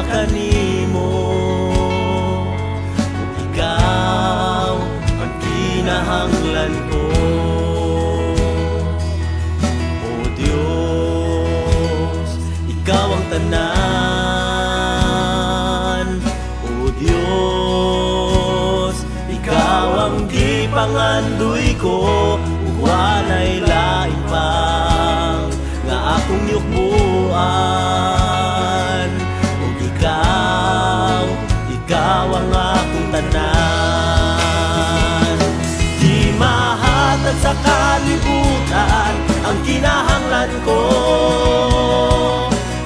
kanimo. Ikaw ang kinahanglan ko. O Diyos, ikaw ang tanan. O Diyos, ikaw ang di pangandoy ko. Ug walay lain pang nga akong yukbuan. Ug ikaw ang akong tanan. Di mahatag sa kalibutan ang kinahanglan ko.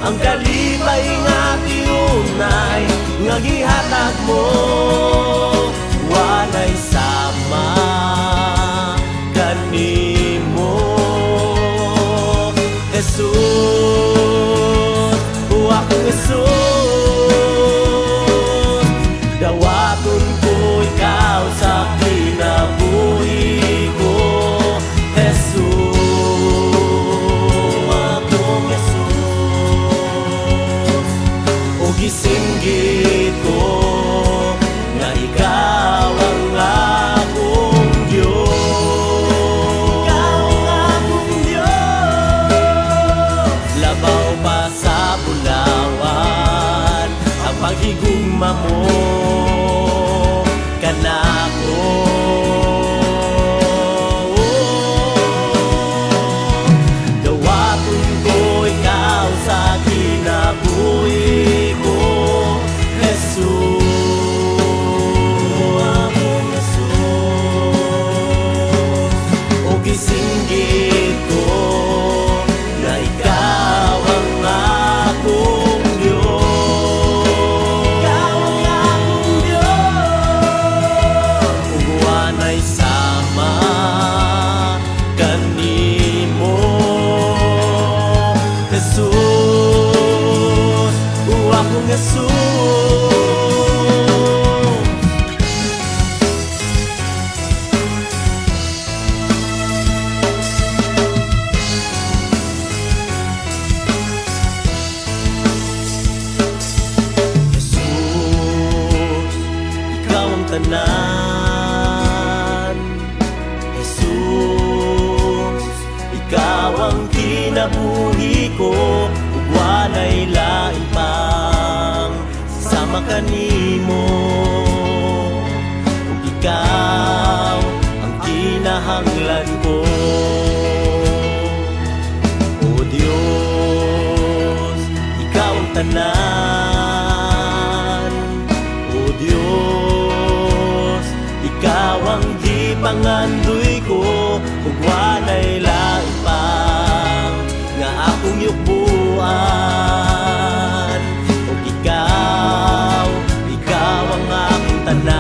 Ang kalipay nga tiunay nga gihatag mo. Walay sama kanimo, Jesus. O akong Jesus, dawaton ko ikaw sa kinabuhi ko, Jesus. Akong Jesus, o gisinggit ko nga ikaw ang akong Diyos. Ikaw ang akong Diyos. Labaw pa sa bulawan ang paghigugma mo kanako. Dawaton ko ikaw sa kinabuhi ko, Jesus. Akong Jesus, o gisinggit ko na ikaw ang akong Diyos. Ikaw ang akong Diyos. Ug wanay sama kanimo, Jesus. O akong Jesus. Ikaw ang tanan, Jesus. Ikaw ang kinabuhi ko. Ug walay lain pang sama kanimo. Ug ikaw ang kinahanglan ko. O Diyos, ikaw ang tanan. O Diyos, ikaw ang di pangandoy ko. Ug walay lain pang nga akong yukbuan. Ug ikaw ang akong tanan.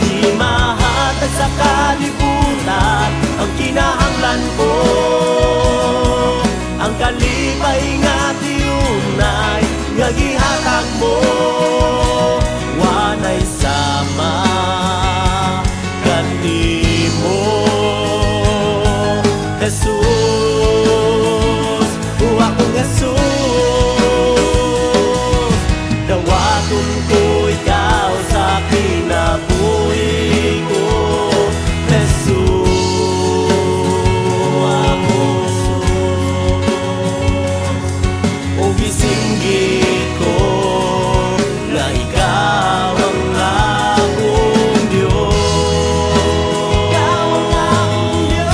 Di mahatag sa kalibutan ang kinahanglan ko. Ang kalipay nga tiunay nga gihatag mo. Wanay sama kanimo, Jesus. O akong Jesus, dawaton ko ikaw sa kinabuhi ko, Jesus. Akong Jesus, o gisinggit ko na ikaw ang akong Diyos. Ikaw ang akong Diyos.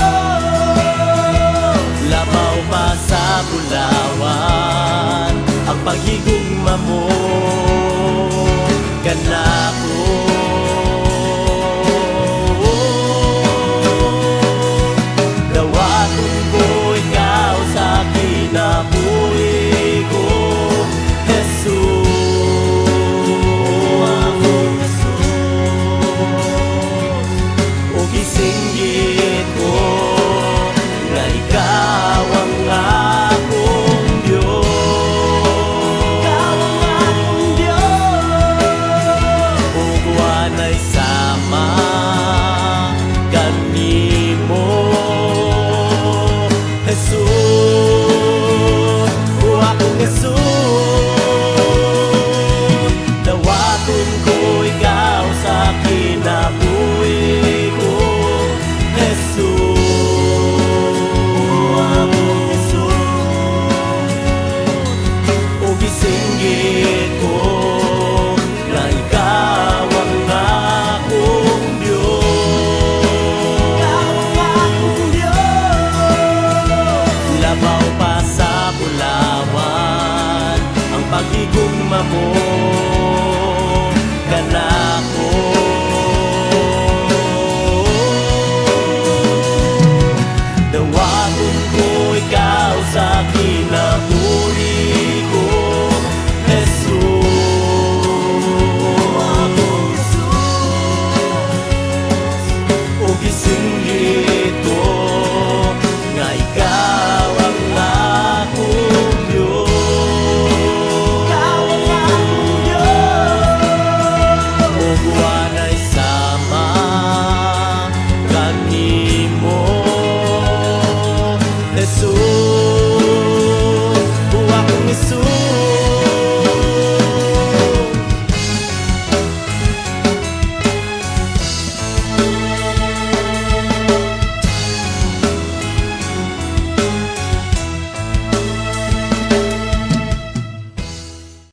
Labaw pa sa bulawan ang paghigugma mo kanako. Dawaton ko ikaw sa kinabuhi ko, Jesus. Akong Jesus, o gisinggit ko na ikaw ang akong Diyos. Ikaw ang akong Diyos. Ug wanay sama kanimo, Jesus. mo